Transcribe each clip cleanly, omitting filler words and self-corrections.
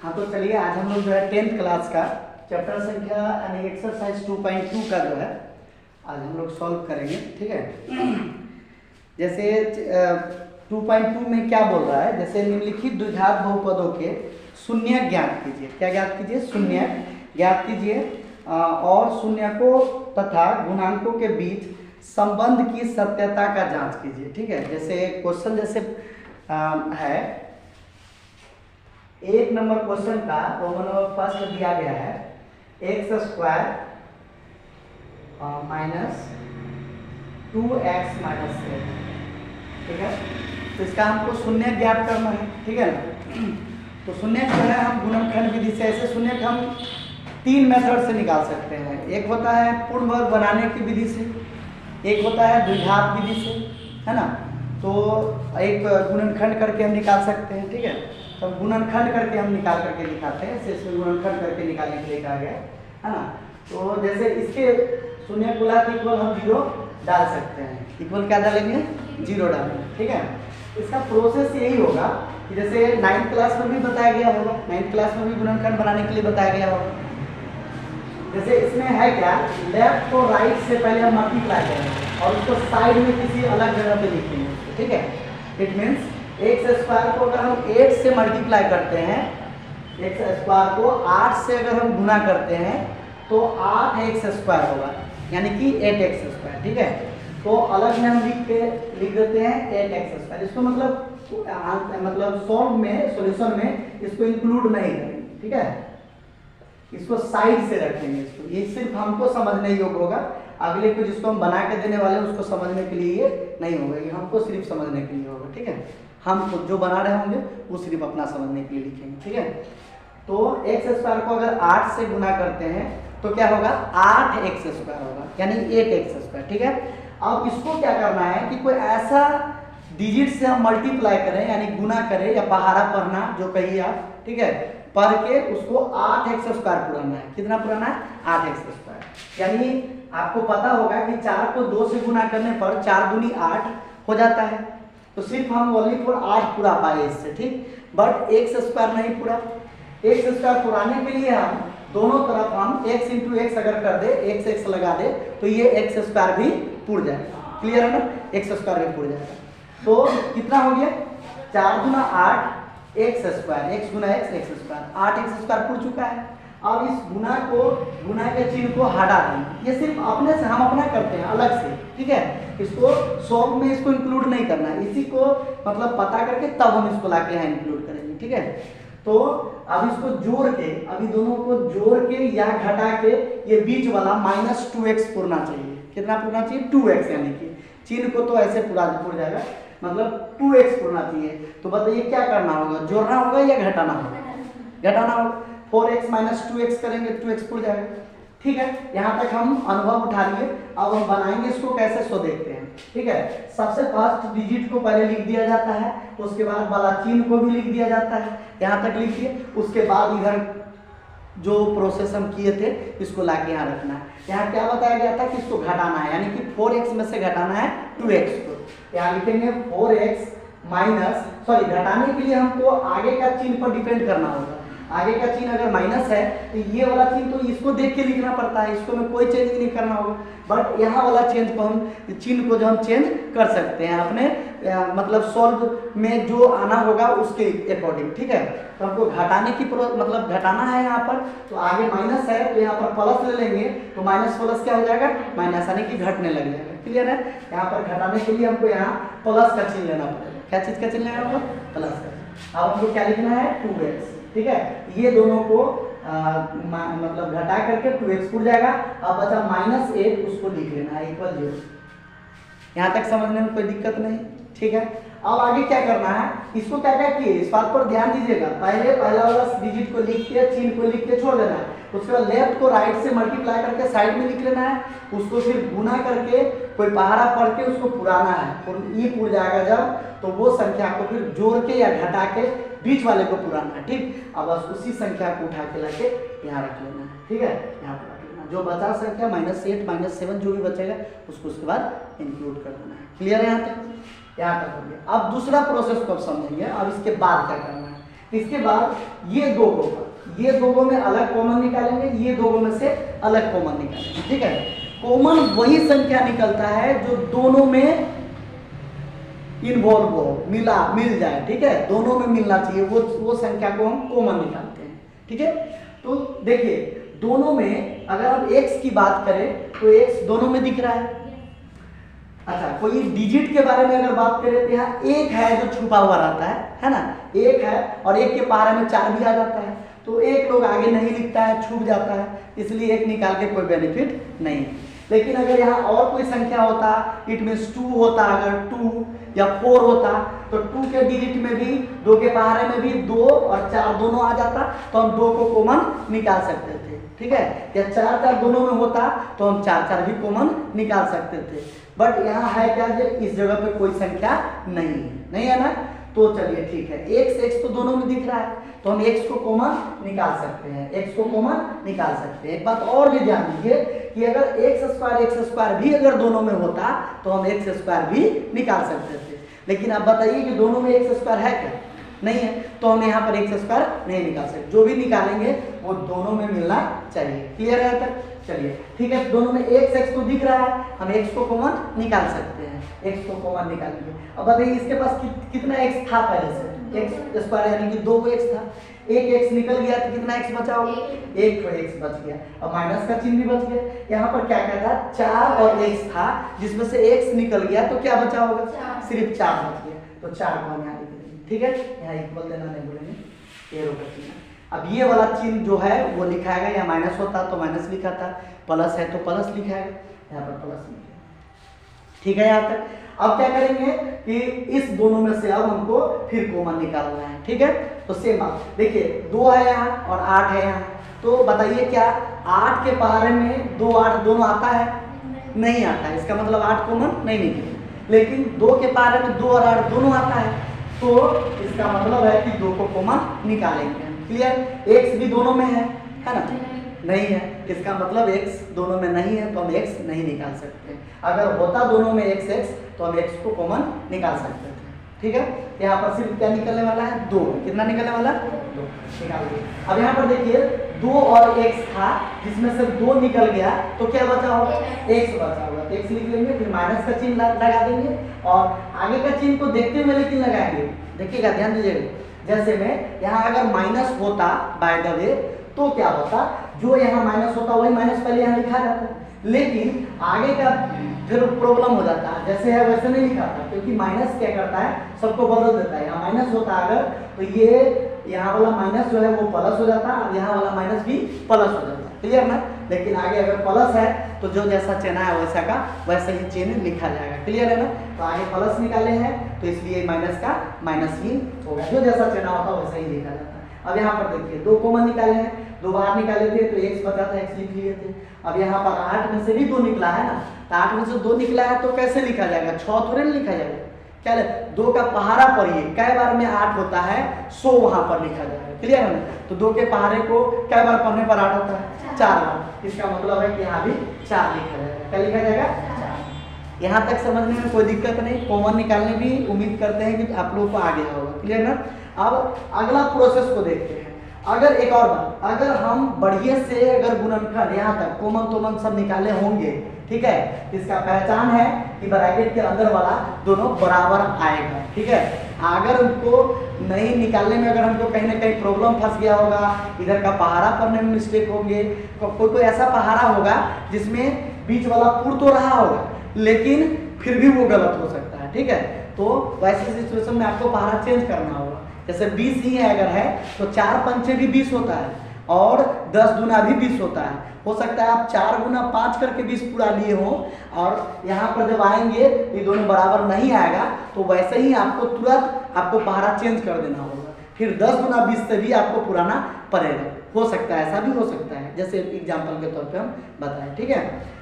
हाँ तो चलिए आज हम लोग जो है 10th क्लास का चैप्टर संख्या यानी एक्सरसाइज 2.2 का जो है आज हम लोग सॉल्व करेंगे। ठीक है, जैसे 2.2 में क्या बोल रहा है, जैसे निम्नलिखित द्विघात बहुपदों के शून्य ज्ञात कीजिए। क्या ज्ञात कीजिए? शून्य ज्ञात कीजिए और शून्यकों तथा गुणांकों के बीच संबंध की सत्यता का जांच कीजिए। ठीक है, जैसे क्वेश्चन जैसे है 1 नंबर क्वेश्चन का रोमन नंबर फर्स्ट दिया गया है x² माइनस 2x माइनस 8। ठीक है, तो इसका हमको शून्य ज्ञात करना है। ठीक है ना, तो शून्य जो है हम गुणनखंड विधि से ऐसे शून्य हम 3 मेथड से निकाल सकते हैं। एक होता है पूर्ण वर्ग बनाने की विधि से, एक होता है द्विघात विधि से, है ना। तो एक गुणनखंड करके हम निकाल सकते हैं। ठीक है, तो गुणनखंड करके हम निकाल करके दिखाते हैं। इसमें गुणनखंड करके निकालने के लिए कहा गया है ना। तो जैसे इसके शून्य गुणा के इक्वल हम 0 डाल सकते हैं। इक्वल क्या डालेंगे? 0 डालेंगे। ठीक है, इसका प्रोसेस यही होगा कि जैसे 9th क्लास में भी बताया गया होगा, 9th क्लास में भी गुणनखंड बनाने के लिए बताया गया होगा। जैसे इसमें है क्या, लेफ्ट को राइट से पहले हम मल्टीप्लाई करेंगे और उसको साइड में किसी अलग जगह पे लिखेंगे। ठीक है, इट मीन्स x² को अगर हम 8 से मल्टीप्लाई करते हैं, x² को 8 से अगर हम गुना करते हैं तो 8x² होगा, यानी कि 8x²। ठीक है, तो अलग में हम लिख देते हैं 8x²। इसको मतलब सॉल्व में, सॉल्यूशन में इसको इंक्लूड नहीं करेंगे। ठीक है, इसको साइड से रखेंगे। इसको ये सिर्फ हमको समझने योग्य होगा, अगले को जिसको हम बना के देने वाले हैं उसको समझने के लिए ये नहीं होगा, ये हमको सिर्फ समझने के लिए होगा। ठीक है, हम जो बना रहे होंगे वो सिर्फ अपना समझने के लिए लिखेंगे। ठीक है, तो x² को अगर 8 से गुना करते हैं तो क्या होगा? 8x² होगा, यानी 8x²। ठीक है, अब इसको क्या करना है कि कोई ऐसा डिजिट से हम मल्टीप्लाई करें, यानी गुना करें या पहाड़ा पढ़ना जो कहिए आप। ठीक है, पढ़ के उसको 8x² पुराना है। कितना पुराना है? 8x²। यानी आपको पता होगा कि 4 को 2 से गुना करने पर 4 दूनी 8 हो जाता है, तो सिर्फ हम ओनली फॉर 8 पूरा पाए इससे। ठीक, बट x² नहीं पूरा। x² पुराने के लिए हम दोनों तरफ हम x × x अगर कर दे, x लगा दे तो ये x² भी पुर जाएगा। क्लियर है ना, x² भी पुर जाएगा। तो कितना हो गया? 4 दूना 8 x² x गुना x x², 8x² पुर चुका है। अब इस गुना के चिन्ह को हटा देंगे। ये सिर्फ अपने से हम अपना करते हैं अलग से। ठीक है, इसको सॉल्व में इसको इंक्लूड नहीं करना है, इसी को मतलब पता करके तब हम इसको लाके यहाँ इंक्लूड करेंगे। ठीक है, तो अब इसको जोड़ के, अभी दोनों को जोड़ के या घटा के ये बीच वाला -2x पुरना चाहिए। कितना पुरना चाहिए? 2x, यानी कि चिन्ह को तो ऐसे पूरा पुर जाएगा, मतलब 2x पुरना चाहिए। तो बताइए क्या करना होगा? जोड़ना होगा या घटाना होगा? घटाना होगा। 4x - 2x करेंगे, 2x पुर जाएगा। ठीक है, यहाँ तक हम अनुभव उठा लिए। अब हम बनाएंगे इसको कैसे, सो देखते हैं। ठीक है, सबसे फर्स्ट डिजिट को पहले लिख दिया जाता है, उसके बाद वाला चिन्ह को भी लिख दिया जाता है। यहाँ तक लिख दिए, उसके बाद इधर जो प्रोसेस हम किए थे इसको लाके यहाँ रखना है। यहाँ क्या बताया गया था कि इसको घटाना है, यानी कि 4x में से घटाना है 2x को। यहाँ लिखेंगे 4x सॉरी घटाने के लिए हमको आगे का चिन्ह पर डिपेंड करना होगा। आगे का चिन्ह अगर माइनस है तो ये वाला चिन्ह तो इसको देख के लिखना पड़ता है, इसको में कोई चेंज नहीं करना होगा। बट यहाँ वाला चेंज को हम चिन्ह को जो हम चेंज कर सकते हैं अपने मतलब सॉल्व में जो आना होगा उसके अकॉर्डिंग। ठीक है, तो हमको घटाने की मतलब घटाना है यहाँ पर, तो आगे माइनस है तो यहाँ पर प्लस ले लेंगे, तो माइनस प्लस क्या हो जाएगा? माइनस, यानी कि घटने लग जाएगा। क्लियर है, यहाँ पर घटाने के लिए हमको यहाँ प्लस का चिन्ह लेना पड़ेगा। क्या चीज़ का चिन्ह लेना होगा? प्लस का। अब हमको क्या लिखना है? 2x। ठीक है, ये दोनों को मतलब घटा करके 2x पुर जाएगा। अब बचा -8, उसको लिख लेना है इक्वल 0। यहाँ तक समझने में कोई दिक्कत नहीं। ठीक है, अब आगे क्या करना है, इसको क्या क्या किए इस बात पर ध्यान दीजिएगा। पहले पहला वाला डिजिट को लिख के, चिन्ह को लिख के छोड़ देना है, उसके बाद लेफ्ट को राइट से मल्टीप्लाई करके साइड में लिख लेना है, उसको फिर गुना करके कोई पहाड़ा पढ़ के उसको पुराना है, और ई पुर जाएगा जब, तो वो संख्या को फिर जोड़ के या घटा के बीच वाले को पुराना है। ठीक, अब बस उसी संख्या को उठा के लाके यहाँ रख लेना है। ठीक है, यहाँ पर रख लेना, जो बचा संख्या -8 -7 जो भी बचेगा उसको उसके बाद इंक्लूड कर देना है। क्लियर है यहाँ तक? यहाँ तक हो गया। अब दूसरा प्रोसेस को अब समझेंगे। अब इसके बाद क्या करना है, इसके बाद ये दो गो में अलग कॉमन निकालेंगे, ये दो गो में से अलग कॉमन निकालेंगे, ठीक है। कॉमन वही संख्या निकलता है जो दोनों में इन्वॉल्व हो, मिल जाए, ठीक है, दोनों में मिलना चाहिए, वो संख्या को हम कॉमन निकालते हैं, ठीक है। तो देखिए दोनों में अगर हम x की बात करें तो x दोनों में दिख रहा है। अच्छा, कोई डिजिट के बारे में अगर बात करें तो यहाँ एक है जो छुपा हुआ रहता है ना, एक है और एक के पारे में 4 भी आ जाता है, तो एक लोग आगे नहीं लिखता है, छुप जाता है, इसलिए एक निकाल के कोई बेनिफिट नहीं है। लेकिन अगर यहाँ और कोई संख्या होता, इट मीन्स 2 होता, अगर 2 या 4 होता तो 2 के डिजिट में भी, 2 के पहाड़े में भी 2 और 4 दोनों आ जाता, तो हम 2 को कॉमन निकाल सकते थे, ठीक है। या 4 4 दोनों में होता तो हम 4 4 भी कॉमन निकाल सकते थे। बट यहाँ है क्या, इस जगह पे कोई संख्या नहीं है ना, तो चलिए ठीक है, x तो दोनों में दिख रहा है, तो हम x को कॉमन निकाल सकते हैं, x को कॉमन निकाल सकते हैं। एक बात और भी ध्यान दीजिए कि अगर x स्क्वायर भी अगर दोनों में होता तो हम x स्क्वायर भी निकाल सकते थे, लेकिन आप बताइए कि दोनों में x स्क्वायर है क्या, नहीं है, तो हम यहाँ पर x स्क्वायर नहीं निकाल सकते। जो भी निकालेंगे वो दोनों में मिलना चाहिए, क्लियर है तक, चलिए ठीक है। दोनों में x तो दिख रहा है, हम x को कॉमन निकाल सकते हैं, x को कॉमन निकालेंगे। अब बताइए इसके पास कितना x था पहले से, x स्क्वायर यानी कि 2 x था, एक x निकल गया तो कितना x बचा होगा, एक तो x बच गया, अब माइनस का चिन्ह भी बच गया। यहाँ पर क्या क्या था, 4 और x था, जिसमें से x निकल गया तो क्या बचा होगा, सिर्फ 4 बच गया, तो 4 को हम यहाँ लिख देंगे, ठीक है। यहाँ इक्वल देना नहीं बोलेंगे, एरो का चिन्ह। अब ये वाला चिन्ह जो है वो लिखाएगा, या माइनस होता तो माइनस लिखा था, प्लस है तो प्लस लिखाएगा, यहाँ पर प्लस लिखेगा, ठीक है यहाँ तक। अब क्या करेंगे कि इस दोनों में से अब हमको फिर कॉमन निकालना है, ठीक है। तो सेम बात देखिए, 2 है यहाँ और 8 है यहाँ, तो बताइए क्या 8 के पहाड़े में 2 8 दोनों आता है, नहीं आता है, इसका मतलब 8 कॉमन नहीं निकले। लेकिन 2 के पहाड़े में 2 और 8 दोनों आता है, तो इसका मतलब है कि 2 को कॉमन निकालेंगे, क्लियर। x भी दोनों में है ना, नहीं है, इसका मतलब x दोनों में नहीं है, तो हम x नहीं निकाल सकते। अगर होता दोनों में x तो हम x को कॉमन निकाल सकते थे, ठीक है। यहाँ पर सिर्फ क्या निकलने वाला है, 2, कितना निकलने वाला है, 2 निकाल दिए। अब यहाँ पर देखिए 2 और x था, जिसमें से 2 निकल गया तो क्या बचा होगा, x बचा होगा, तो x लिख लेंगे, फिर माइनस का चिन्ह लगा देंगे और आगे का चिन्ह को देखते हुए लेकिन लगाएंगे। देखिएगा, ध्यान दीजिएगा, जैसे में यहाँ अगर माइनस होता बाय द वे तो क्या होता, जो यहाँ माइनस होता वही माइनस पहले यहाँ लिखा जाता, लेकिन आगे का फिर प्रॉब्लम हो जाता है, जैसे है वैसे नहीं लिखा था, क्योंकि माइनस क्या करता है, सबको बदल देता है। यहाँ माइनस होता अगर तो ये यहाँ वाला माइनस जो है वो प्लस हो जाता और यहाँ वाला माइनस भी प्लस हो जाता, क्लियर ना। लेकिन आगे अगर प्लस है तो जो जैसा चिन्ह है वैसा का वैसे ही चिन्ह लिखा जाएगा, क्लियर है ना। तो आगे प्लस निकाले हैं तो इसलिए माइनस का माइनस ही होगा, जो जैसा चिन्ह होता वैसा ही लिखा जाता है। अब यहाँ पर देखिए 2 कॉमन निकाले हैं, 2 बाहर निकाले थे तो x बचा था, x लिख लिए थे। अब यहाँ पर 8 में से भी 2 निकला है ना, तो 8 में से 2 निकला है तो कैसे लिखा जाएगा, 6 थोड़े लिखा जाएगा, क्या 2 का पहाड़ा पढ़िए, कै बार में 8 होता है, 100 वहां पर लिखा जाएगा, क्लियर है ना। तो 2 के पहाड़े को कै बार पढ़ने पर 8 होता है, 4 बार, इसका मतलब है कि यहाँ भी 4 लिखा जाएगा, क्या लिखा जाएगा, 4। यहाँ तक समझने में कोई दिक्कत नहीं, कॉमन निकालने भी उम्मीद करते हैं कि आप लोगों को आ गया होगा, क्लियर ना। अब अगला प्रोसेस को देखते हैं। अगर एक और बात, अगर हम बढ़िया से अगर गुणनखंड यहाँ तक कॉमन तोमन सब निकाले होंगे, ठीक है, इसका पहचान है कि ब्रैकेट के अंदर वाला दोनों बराबर आएगा, ठीक है। अगर उनको नहीं निकालने में अगर हमको कहीं ना कहीं प्रॉब्लम फंस गया होगा, इधर का पहाड़ा पढ़ने में मिस्टेक होंगे, कोई ऐसा पहाड़ा होगा जिसमें बीच वाला पुर तो रहा होगा लेकिन फिर भी वो गलत हो सकता है, ठीक है। तो वैसे सिचुएशन में आपको पहाड़ा चेंज करना होगा। जैसे 20 ही है अगर है तो 4 पंचे भी 20 होता है और 10 गुना भी 20 होता है। हो सकता है आप 4 गुना 5 करके 20 पूरा लिए हो और यहाँ पर जब आएंगे ये दोनों बराबर नहीं आएगा तो वैसे ही आपको तुरंत आपको पहाड़ा चेंज कर देना होगा, फिर 10 गुना 20 से भी आपको पुराना पड़ेगा। हो सकता है, ऐसा भी हो सकता है, जैसे एग्जाम्पल के तौर पे हम बताएं, ठीक है।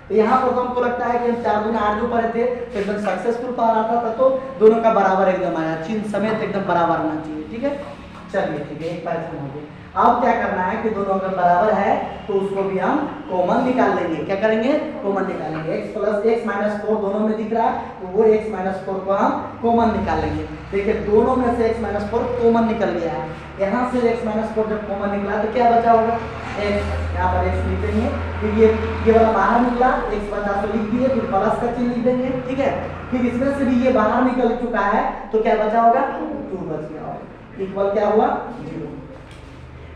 तो यहाँ पर तो हमको लगता है कि हम 4 गुना 8 जो पढ़े थे तो एकदम सक्सेसफुल पढ़ा था, तो दोनों का बराबर एकदम आया, चिन्ह समेत एकदम बराबर आना चाहिए, ठीक है। चलिए ठीक है, एक पहचान हो गई। अब क्या करना है कि दोनों अगर बराबर है तो उसको भी हम कॉमन निकाल लेंगे। क्या करेंगे? कॉमन निकालेंगे। x प्लस x माइनस 4 दोनों में दिख रहा है तो वो x माइनस 4 को हम कॉमन निकाल लेंगे। देखिए दोनों में से x माइनस 4 कॉमन निकल गया है। यहाँ से x माइनस 4 जब कॉमन निकला तो क्या बचा होगा? x, यहाँ पर x लिखेंगे, फिर ये वाला बाहर निकला, x बचा तो लिख दिए, फिर प्लस का चिन्ह लिख देंगे, ठीक है। फिर इसमें से भी ये बाहर निकल चुका है तो क्या बचा होगा? 2 बच गया होगा। इक्वल क्या हुआ? 0।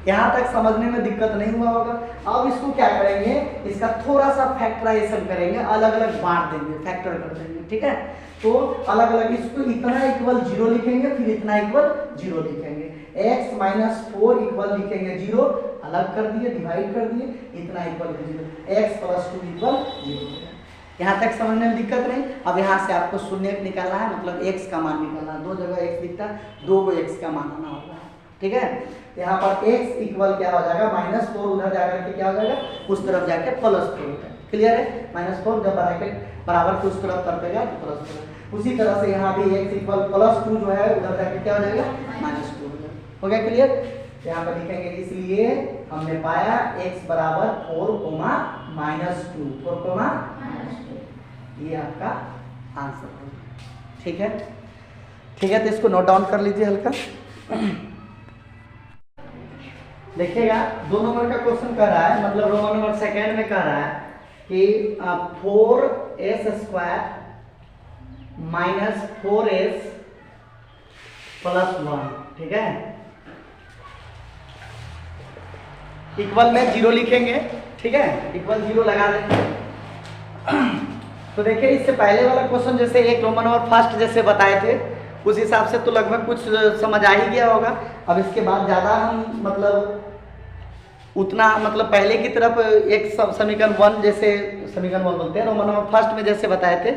यहाँ तक समझने में दिक्कत नहीं हुआ होगा। अब इसको क्या करेंगे, इसका थोड़ा सा फैक्टराइजेशन करेंगे, अलग अलग बांट देंगे, फैक्टर कर देंगे, ठीक है। तो अलग अलग इसको इतना इक्वल 0 लिखेंगे, फिर इतना इक्वल 0 लिखेंगे। x माइनस 4 इक्वल लिखेंगे 0, अलग कर दिए, डिवाइड कर दिए, इतना इक्वल 0, x प्लस 2 इक्वल 0। यहाँ तक समझने में दिक्कत नहीं। अब यहाँ से आपको शून्य निकालना है, मतलब x का मान निकालना है। 2 जगह x दिखता है, 2 को x का मान आना होगा, ठीक है। यहाँ पर x इक्वल क्या हो जाएगा? माइनस 4, उधर जाकर के क्या हो जाएगा? उस तरफ जाके प्लस 4 हो जाएगा। क्लियर है? माइनस 4 जब बराबर के उस तरफ तरपेगा तो प्लस 4। उसी तरह से यहाँ भी x इक्वल प्लस 2 जो है उधर जाके क्या हो जाएगा? माइनस 2 हो जाएगा। हो गया क्लियर? यहाँ पर लिखेंगे, इसलिए हमने पाया x बराबर 4, माइनस 2, 4, माइनस 2। ये आपका आंसर होगा, ठीक है। ठीक है, तो इसको नोट डाउन कर लीजिए हल्का। देखिएगा 2 नंबर का क्वेश्चन कर रहा है, मतलब रोमन नंबर सेकेंड में कह रहा है कि 4s² माइनस 4s प्लस 1, ठीक है। इक्वल में 0 लिखेंगे, ठीक है, इक्वल 0 लगा देंगे। तो देखिए इससे पहले वाला क्वेश्चन जैसे एक रोमन नंबर फर्स्ट जैसे बताए थे उस हिसाब से तो लगभग कुछ समझ आ ही गया होगा। अब इसके बाद ज़्यादा हम मतलब उतना मतलब पहले की तरफ एक समीकरण 1 जैसे समीकरण 1 बोलते हैं, रोमन नंबर फर्स्ट में जैसे बताए थे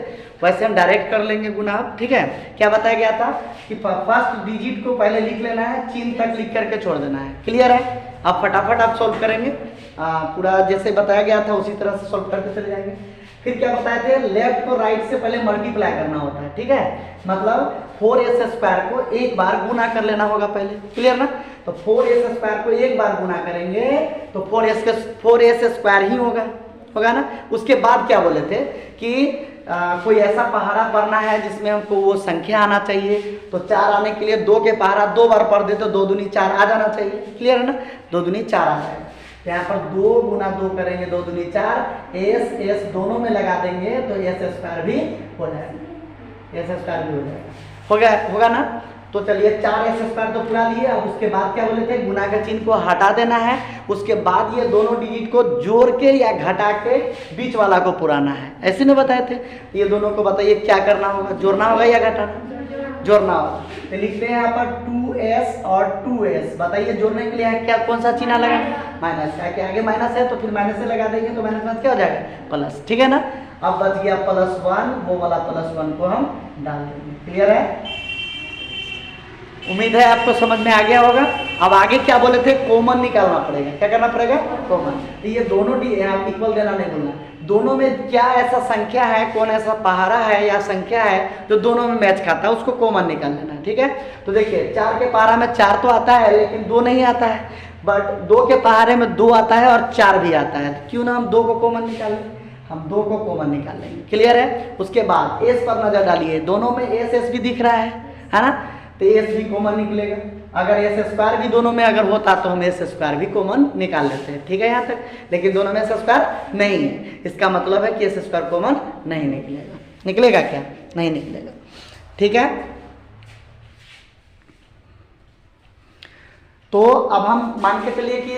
वैसे हम डायरेक्ट कर लेंगे गुना, ठीक है। क्या बताया गया था कि फर्स्ट डिजिट को पहले लिख लेना है, चिन्ह तक लिख करके छोड़ देना है। क्लियर है? अब फटाफट आप सॉल्व करेंगे, पूरा जैसे बताया गया था उसी तरह से सॉल्व करते चले जाएंगे। फिर क्या बताए थे? लेफ्ट को राइट से पहले मल्टीप्लाई करना होता है, ठीक है। मतलब 4s² को एक बार गुना कर लेना होगा पहले। क्लियर ना? तो 4s² को एक बार गुना करेंगे तो 4s² ही होगा ना। उसके बाद क्या बोले थे कि कोई ऐसा पहाड़ा पढ़ना है जिसमें हमको वो संख्या आना चाहिए, तो 4 आने के लिए 2 के पहाड़ा 2 बार पढ़ दे तो 2 दूनी 4 आ जाना चाहिए। क्लियर है ना? 2 दूनी 4 आ जाएगा। यहाँ पर 2 गुना 2 करेंगे, 2 दूनी 4, s दोनों में लगा देंगे तो s² भी हो जाएगा, s² भी हो जाएगा। होगा ना? तो चलिए 4s² तो पूरा लिए। अब उसके बाद क्या बोले थे? गुना के चिन्ह को हटा देना है। उसके बाद ये दोनों डिजिट को जोड़ के या घटा के बीच वाला को पुराना है, ऐसे में बताए थे। ये दोनों को बताइए क्या करना होगा, जोड़ना होगा या घटाना? जोड़ना होगा। तो लिखते हैं यहाँ पर 2s और 2s। बताइए जोड़ने के लिए क्या कौन सा चिन्ह लगा? माइनस का, के आगे माइनस है तो फिर माइनस से लगा देंगे तो माइनस क्या हो जाएगा? प्लस, ठीक है ना। अब बच गया +1, वो वाला +1 को हम डाल देंगे। क्लियर है? उम्मीद है आपको समझ में आ गया होगा। अब आगे क्या बोले थे? कॉमन निकालना पड़ेगा। क्या करना पड़ेगा? कॉमन। तो ये दोनों इक्वल देना नहीं बोलना, दोनों में क्या ऐसा संख्या है, कौन ऐसा पहाड़ा है या संख्या है जो दोनों में मैच खाता है, उसको कॉमन निकाल लेना है, ठीक है। तो देखिए 4 के पहाड़ा में 4 तो आता है लेकिन 2 नहीं आता है, बट 2 के पहाड़े में 2 आता है और 4 भी आता है। क्यों ना हम 2 को कॉमन निकाल लें, हम 2 को कॉमन निकाल लेंगे। क्लियर है? उसके बाद एस पर नजर डालिए, दोनों में एस भी दिख रहा है ना, तो एस भी कॉमन निकलेगा। अगर s² भी दोनों में अगर होता तो हम s² भी कॉमन निकाल लेते हैं, ठीक है यहाँ तक। लेकिन दोनों में s² नहीं है, इसका मतलब है कि s² कॉमन नहीं निकलेगा। निकलेगा क्या? नहीं निकलेगा, ठीक है। तो अब हम मान के चलिए कि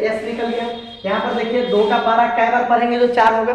s निकल गया। यहाँ पर देखिए 2 का पारा कै बार पढ़ेंगे जो 4 होगा?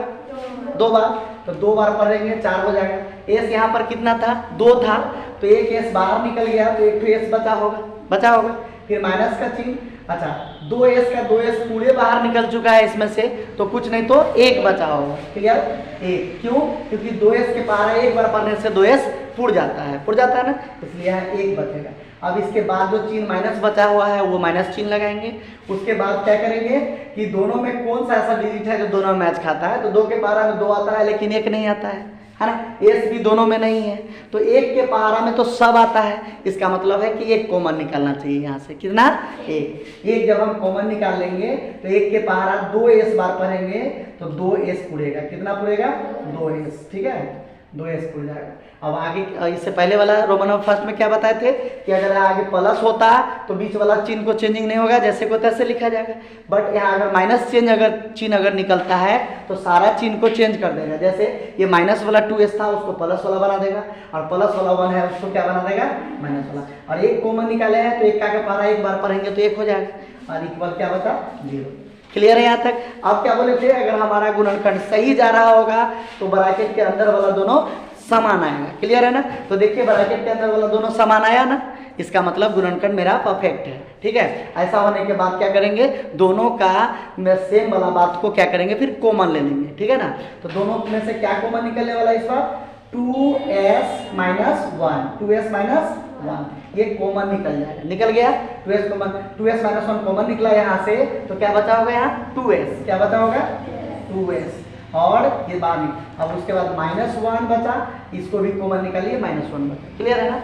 2 बार। तो 2 बार पढ़ेंगे 4 हो जाएगा। s यहाँ पर कितना था? 2 था, तो एक s बाहर निकल गया तो एक s बचा होगा। फिर माइनस का चिन्ह, अच्छा 2s का 2s पूरे बाहर निकल चुका है इसमें से, तो कुछ नहीं तो 1 बचा होगा। क्लियर? 1 क्यों? क्योंकि 2s के पारा एक बार पढ़ने से 2s पुड़ जाता है ना, इसलिए यहाँ 1 बचेगा। अब इसके बाद जो चिन्ह माइनस बचा हुआ है वो माइनस चिन्ह लगाएंगे। उसके बाद क्या करेंगे कि दोनों में कौन सा ऐसा डिजिट है जो दोनों में मैच खाता है, तो 2 के पारा में 2 आता है लेकिन 1 नहीं आता है। है ना, एस भी दोनों में नहीं है, तो एक के पहाड़ा में तो सब आता है, इसका मतलब है कि एक कॉमन निकालना चाहिए यहाँ से, कितना, एक जब हम कॉमन निकाल लेंगे तो एक के पहाड़ा 2s बार पढ़ेंगे तो 2s पुड़ेगा, कितना पुड़ेगा, 2s, ठीक है, 2s पुड़ जाएगा। अब आगे इससे पहले वाला रोमन नंबर फर्स्ट में क्या बताए थे कि अगर आगे प्लस होता तो बीच वाला चिन्ह को चेंजिंग नहीं होगा, जैसे को तैसे लिखा जाएगा, बट यहाँ अगर माइनस चिन्ह अगर निकलता है तो सारा चिन्ह को चेंज कर देगा, जैसे ये माइनस वाला 2s था उसको प्लस वाला बना देगा, और प्लस वाला 1 है उसको क्या बना देगा, माइनस वाला, और एक कॉमन निकाले हैं तो एक का पहाड़ा एक बार पढ़ेंगे तो 1 हो जाएगा, और इक्वल क्या बता, 0। क्लियर है यहाँ तक। अब क्या बोले थे, अगर हमारा गुणनखंड सही जा रहा होगा तो ब्रैकेट के अंदर वाला दोनों समान आएगा, क्लियर है ना, तो देखिए ब्रैकेट के अंदर वाला दोनों समान आया ना, इसका मतलब गुणनखंड मेरा परफेक्ट है, ठीक है। ऐसा होने के बाद क्या करेंगे, दोनों का सेम वाला बात को क्या करेंगे, फिर कॉमन ले लेंगे, ठीक है ना, तो दोनों में से क्या कॉमन निकलने वाला है इस बार, 2s माइनस 1, ये कॉमन निकल जाएगा, निकल गया 2s common, 2s minus 1 common निकला यहाँ से, तो क्या बचा होगा यहाँ 2s, क्या बचा होगा 2s, और ये बाहर निकल, अब उसके बाद -1 बचा, इसको भी कॉमन निकालिए, -1 बचा, क्लियर है ना,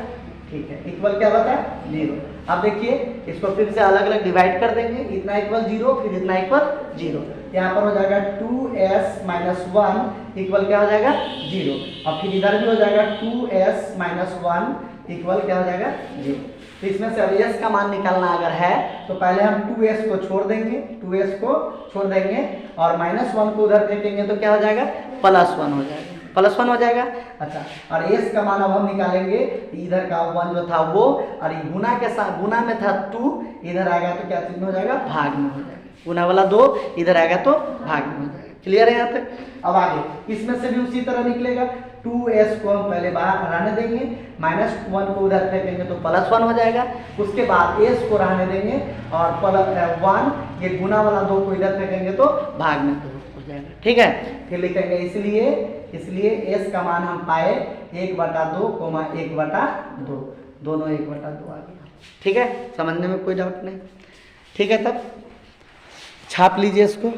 ठीक है, इक्वल क्या बचा, 0। अब देखिए इसको फिर से अलग अलग डिवाइड कर देंगे, इतना इक्वल 0, फिर इतना इक्वल 0, यहाँ पर हो जाएगा 2s माइनस 1 इक्वल क्या हो जाएगा 0, और फिर इधर भी हो जाएगा 2s माइनस 1 इक्वल क्या हो जाएगा 0। तो इसमें से अब s का मान निकालना अगर है तो पहले हम 2s को छोड़ देंगे, 2s को छोड़ देंगे और -1 को उधर फेंकेंगे तो क्या हो जाएगा, +1 हो जाएगा, +1 हो जाएगा। अच्छा, और s का मान अब हम निकालेंगे, इधर का 1 जो था वो, और ये गुना के साथ, गुना में था 2, इधर आएगा तो क्या चिन्ह हो जाएगा, भाग में हो जाएगा, गुना वाला 2 इधर आएगा तो भाग में हो जाएगा, क्लियर है यहाँ तक। अब आगे इसमें से भी उसी तरह निकलेगा, 2s को हम पहले बाहर रहने देंगे, -1 को उधर फेंकेंगे तो +1 हो जाएगा, उसके बाद s को रहने देंगे और +1 ये गुना वाला 2 को इधर फेंकेंगे तो भाग में 2 हो जाएगा, ठीक है। फिर लिखेंगे इसलिए s का मान हम पाए 1/2, 1/2, दोनों 1/2 आ गया, ठीक है, समझने में कोई डाउट नहीं, ठीक है। तब छाप लीजिए इसको।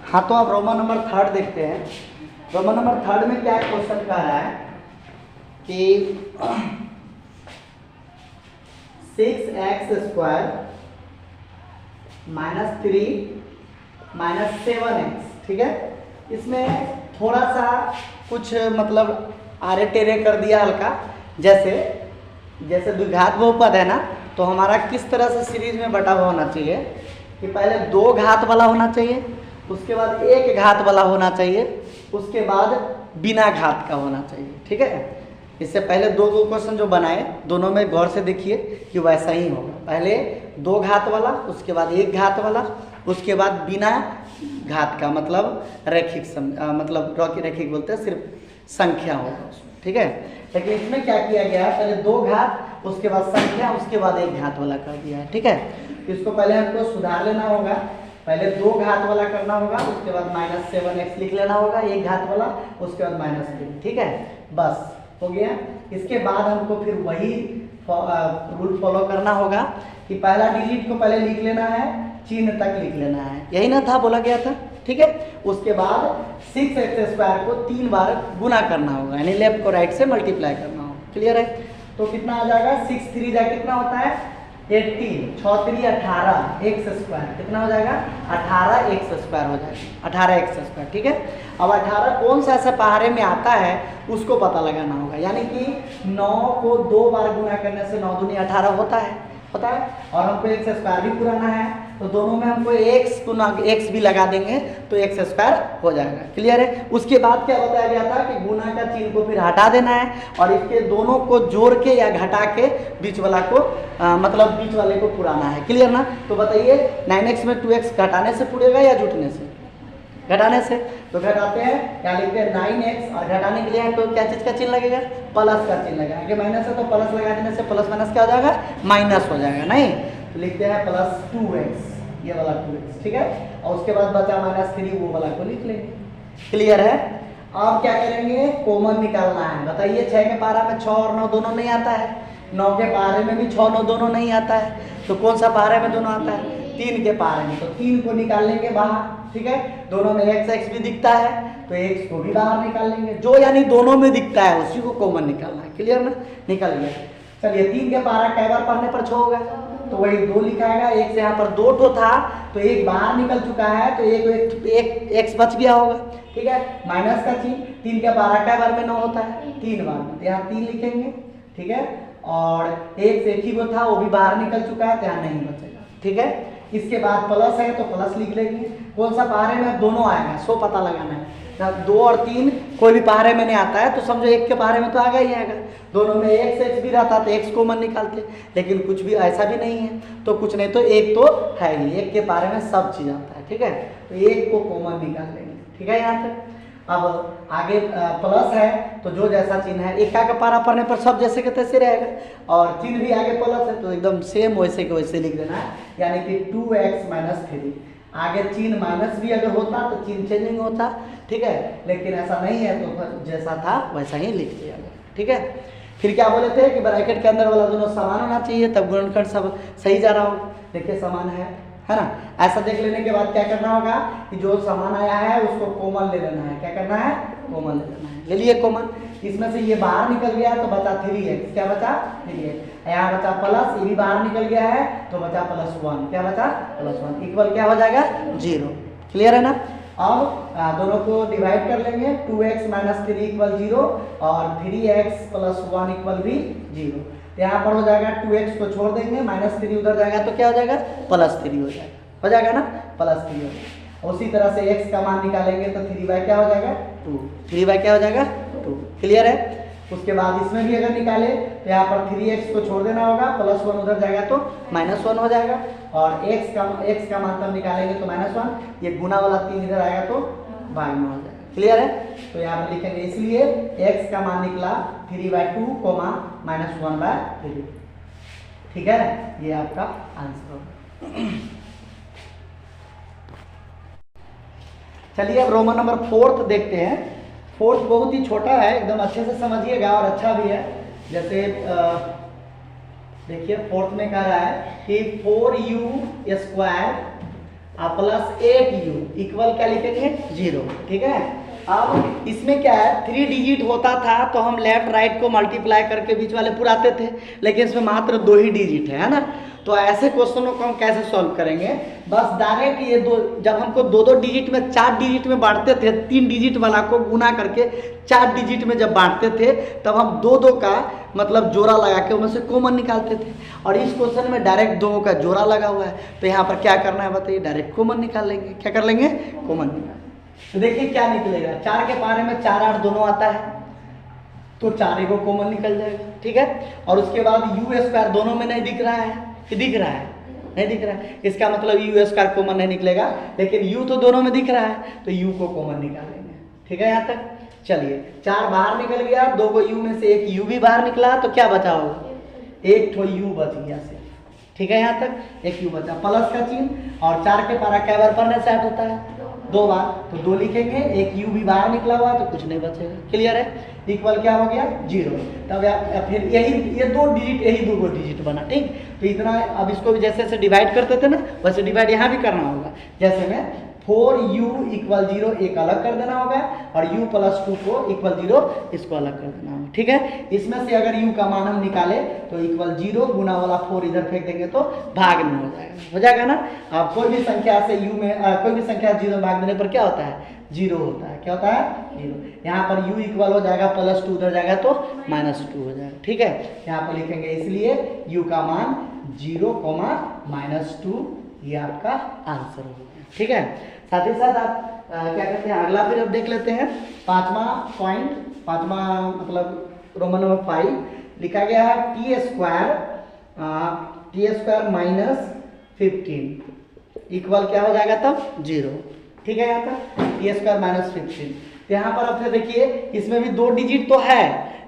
हाँ, तो अब रोमन नंबर 3 देखते हैं। रोमन नंबर 3 में क्या क्वेश्चन कह रहा है कि 6x² -3 -7x, ठीक है। इसमें थोड़ा सा कुछ मतलब आरे टेरे कर दिया हल्का, जैसे द्विघात बहुपद है ना, तो हमारा किस तरह से सीरीज में बटा हुआ होना चाहिए कि पहले 2 घात वाला होना चाहिए, उसके बाद 1 घात वाला होना चाहिए, उसके बाद बिना घात का होना चाहिए, ठीक है। इससे पहले 2 क्वेश्चन जो बनाए दोनों में गौर से देखिए कि वैसा ही होगा, पहले 2 घात वाला, उसके बाद 1 घात वाला, उसके बाद बिना घात का, मतलब रैखिक बोलते हैं, सिर्फ संख्या होगा उसमें, ठीक है। लेकिन इसमें क्या किया गया, पहले 2 घात, उसके बाद संख्या, उसके बाद 1 घात वाला कर दिया है, ठीक है। इसको पहले हमको सुधार लेना होगा, पहले 2 घात वाला करना होगा, उसके बाद -7x लिख लेना होगा, 1 घात वाला, उसके बाद -3, ठीक है, बस हो गया। इसके बाद हमको फिर वही रूल फॉलो करना होगा कि पहला डिजिट को पहले लिख लेना है, चिन्ह तक लिख लेना है, यही ना था, बोला गया था, ठीक है। उसके बाद 6x² को 3 बार गुना करना होगा, यानी लेफ्ट को राइट से मल्टीप्लाई करना होगा, क्लियर है। तो कितना आ जाएगा, 6 3 जा कितना होता है 18, 6 3 18 x², कितना हो जाएगा 18x² हो जाएगा, 18x², ठीक है। अब 18 कौन सा ऐसा पहाड़े में आता है उसको पता लगाना होगा, यानी कि 9 को 2 बार गुना करने से 9 दूनी 18 होता है, और हमको x² भी पुराना है, तो दोनों में हमको x गुना x भी लगा देंगे तो x² हो जाएगा, क्लियर है। उसके बाद क्या बताया गया था कि गुना का चिन्ह को फिर हटा देना है और इसके दोनों को जोड़ के या घटा के बीच वाला को मतलब बीच वाले को पुराना है, क्लियर ना। तो बताइए 9x में 2x घटाने से पुरेगा या जुटने से, घटाने से, तो घटाते हैं, क्या लिखते हैं 9x, और घटाने के लिए तो क्या चीज़ का चिन्ह लगेगा, प्लस का चिन्ह लगेगा, कि माइनस है तो प्लस लगा देने से प्लस माइनस क्या हो जाएगा, माइनस हो जाएगा, नहीं, तो लिखते हैं +2x, ये वाला 2x, ठीक है। और उसके बाद बचा -3, वो वाला को लिख लेंगे, क्लियर है। अब क्या करेंगे, कॉमन निकालना है। बताइए 6 के पारा में 6 और 9 दोनों नहीं आता है, 9 के पारे में भी 6 9 दोनों नहीं आता है, तो कौन सा पारे में दोनों आता है, 3 के पारे में, तो 3 को निकाल लेंगे बाहर, ठीक है। दोनों में x भी दिखता है तो x को भी बाहर निकाल लेंगे, जो यानी दोनों में दिखता है उसी को कॉमन निकालना है। क्लियर ना, निकल गया। चलिए 3 के पारा कई बार पढ़ने पर 6 होगा, तो वही 2 लिखाएगा, एक से यहाँ पर 2 ठो था तो एक बाहर निकल चुका है तो एक x बच गया होगा, ठीक है। माइनस का चिन्ह, 3 के पारा कई बार में 9 होता है, 3 बार में, तो यहाँ 3 लिखेंगे, ठीक है। और एक से एक ही वो था वो भी बाहर निकल चुका है तो यहाँ नहीं बचेगा, ठीक है। इसके बाद प्लस है तो प्लस लिख लेंगे, कौन सा पारे में, दोनों आएगा, 100 पता लगाना है। 2 और 3 कोई भी पारे में नहीं आता है तो समझो 1 के पारे में तो आगा ही आएगा। दोनों में x x भी रहता तो x कॉमन निकालते, लेकिन कुछ भी ऐसा भी नहीं है तो कुछ नहीं तो एक तो है ही, 1 के पारे में सब चीज़ आता है, ठीक है। तो 1 को कॉमन निकाल लेंगे, ठीक है। यहाँ तक अब आगे प्लस है तो जो जैसा चिन्ह है, 1 का पारा पढ़ने पर सब जैसे के तैसे रहेगा, और चिन्ह भी आगे प्लस है तो एकदम सेम वैसे के वैसे लिख देना है, यानी कि 2x - 3। आगे चिन्ह माइनस भी अगर होता तो चिन्ह चेंजिंग होता, ठीक है, लेकिन ऐसा नहीं है तो जैसा था वैसा ही लिख दिया गया, ठीक है। फिर क्या बोले थे कि ब्रैकेट के अंदर वाला दोनों समान होना चाहिए तब गुणनखंड सब सही जा रहा होगा। देखिए समान है ना, ऐसा देख लेने के बाद क्या करना होगा कि जो समान आया है उसको कॉमन ले लेना है। क्या करना है, कॉमन ले लेना है। ले लिए कॉमन, इसमें से ये बाहर निकल गया तो बचा 3x, क्या बचा 3x। यहाँ बचा प्लस, ये भी बाहर निकल गया है तो बचा +1, क्या बचा +1, इक्वल क्या हो जाएगा 0। क्लियर है ना। अब दोनों को डिवाइड कर लेंगे, 2x - 3 = 0 और 3x + 1 = भी 0। यहाँ पर हो जाएगा 2x को छोड़ देंगे, -3 उधर जाएगा तो क्या हो जाएगा +3 हो जाएगा ना, +3 हो जाएगा। उसी तरह से x का मान निकालेंगे तो 3 क्या हो जाएगा 2, 3 क्या हो जाएगा 2। क्लियर है। उसके बाद इसमें भी अगर निकाले तो यहाँ पर 3x को छोड़ देना होगा, +1 उधर जाएगा तो -1 हो जाएगा, और x का मान तब निकालेंगे तो -1, ये गुना वाला 3 इधर आएगा तो भाग में हो जाएगा। क्लियर है। तो यहाँ पर लिखेंगे, इसलिए x का मान निकला 3/2, -1/3, ठीक है। ये आपका आंसर होगा। चलिए अब रोमन नंबर 4 देखते हैं। 4 बहुत ही छोटा है, एकदम अच्छे से समझिएगा और अच्छा भी है। जैसे देखिए 4 में कह रहा है कि 4u² + 8u इक्वल क्या लिखेंगे 0, ठीक है। अब इसमें क्या है, 3 डिजिट होता था तो हम लेफ्ट राइट को मल्टीप्लाई करके बीच वाले पुराते थे, लेकिन इसमें मात्र 2 ही डिजिट है ना। तो ऐसे क्वेश्चनों को हम कैसे सॉल्व करेंगे, बस डायरेक्ट ये दो, जब हमको 2-2 डिजिट में 4 डिजिट में बांटते थे, 3 डिजिट वाला को गुना करके 4 डिजिट में जब बांटते थे तब हम 2-2 का मतलब जोड़ा लगा के उनमें से कॉमन निकालते थे। और इस क्वेश्चन में डायरेक्ट 2 का जोड़ा लगा हुआ है तो यहाँ पर क्या करना है बताइए, डायरेक्ट कॉमन निकाल लेंगे। क्या कर लेंगे, कॉमन निकाल। तो देखिए क्या निकलेगा, 4 के पारे में 4 8 दोनों आता है तो 4 को कॉमन निकल जाएगा, ठीक है। और उसके बाद u² दोनों में नहीं दिख रहा है, कि दिख रहा है, नहीं दिख रहा है, इसका मतलब u² कॉमन नहीं निकलेगा, लेकिन u तो दोनों में दिख रहा है तो u को कॉमन निकालेंगे, ठीक है। यहाँ तक चलिए 4 बाहर निकल गया, 2 को u में से एक u भी बाहर निकला तो क्या बचा होगा, एक ठो u बच गया सिर्फ, ठीक है। यहाँ तक एक u बचा, प्लस का चिन्ह, और 4 के पारा कै बार पढ़ने से हट होता है 2 बार, तो 2 लिखेंगे, एक u भी बाहर निकला हुआ तो कुछ नहीं बचेगा। क्लियर है। इक्वल क्या हो गया 0। तब फिर यही ये 2 डिजिट, यही 2 डिजिट बना, ठीक। तो इतना, अब इसको भी जैसे जैसे डिवाइड करते थे ना वैसे डिवाइड यहाँ भी करना होगा। जैसे में 4u = 0 एक अलग कर देना होगा और u + 2 को = 0 इसको अलग कर देना होगा, ठीक है। इसमें से अगर u का मान हम निकाले तो = 0, गुना वाला 4 इधर फेंक देंगे तो भाग में हो जाएगा ना। अब कोई भी संख्या से u में कोई भी संख्या 0 में भाग देने पर क्या होता है, 0 होता है। क्या होता है, 0। यहाँ पर u इक्वल हो जाएगा +2 उधर जाएगा तो -2 हो जाएगा, ठीक है। यहाँ पर लिखेंगे, इसलिए u का मान 0, -2, ये आपका आंसर होगा, ठीक है। साथ ही साथ आप क्या कहते हैं, अगला फिर अब देख लेते हैं। 5वां पॉइंट, 5वां मतलब रोमन नंबर 5 लिखा गया है t² -15 इक्वल क्या हो जाएगा तब 0, ठीक है। यहाँ पर t² -15। यहाँ पर अब फिर देखिए इसमें भी 2 डिजिट तो है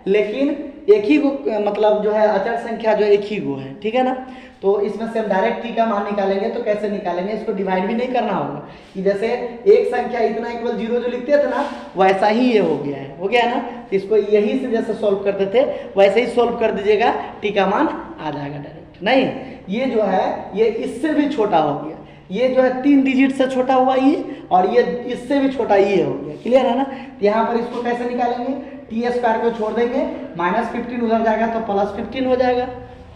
लेकिन एक ही गो मतलब जो है अचर संख्या जो एक ही गो है, ठीक है ना। तो इसमें से हम डायरेक्ट t का मान निकालेंगे तो कैसे निकालेंगे, इसको डिवाइड भी नहीं करना होगा कि जैसे एक संख्या इतना = 0 जो लिखते थे ना वैसा ही ये हो गया है ना। इसको यही से जैसे सॉल्व करते थे वैसे ही सॉल्व कर दीजिएगा, t का मान आ जाएगा डायरेक्ट। नहीं, ये जो है ये इससे भी छोटा हो गया, ये जो है 3 डिजिट से छोटा हुआ ये, और ये इससे भी छोटा ये हो गया। क्लियर है ना? तो यहाँ पर इसको कैसे निकालेंगे, टी स्क्वायर को छोड़ देंगे, -15 उधर जाएगा तो +15 हो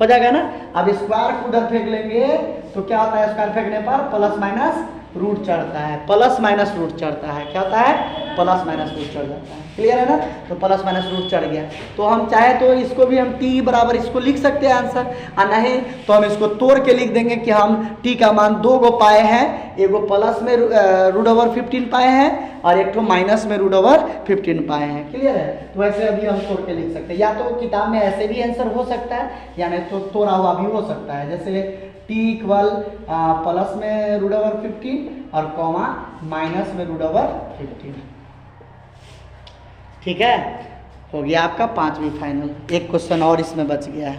जाएगा ना। अब स्क्वायर को उधर फेंक लेंगे तो क्या होता है, स्क्वायर फेंकने पर प्लस माइनस रूट चढ़ता है, प्लस माइनस रूट चढ़ता है। क्या होता है, प्लस माइनस रूट चढ़ जाता है। क्लियर है ना? तो प्लस माइनस रूट चढ़ गया, तो हम चाहे तो इसको भी हम t बराबर इसको लिख सकते हैं आंसर, और नहीं तो हम इसको तोड़ के लिख देंगे कि हम t का मान 2 गो पाए हैं, एगो प्लस में √15 पाए हैं और एक तो माइनस में √15 पाए हैं। क्लियर है? तो वैसे अभी हम तोड़ के लिख सकते हैं, या तो किताब में ऐसे भी आंसर हो सकता है, या नहीं तो तोड़ा हुआ भी हो सकता है। जैसे t इक्वल प्लस में √15 और कॉमा माइनस में √15। ठीक है, हो गया आपका 5वीं फाइनल। एक क्वेश्चन और इसमें बच गया है।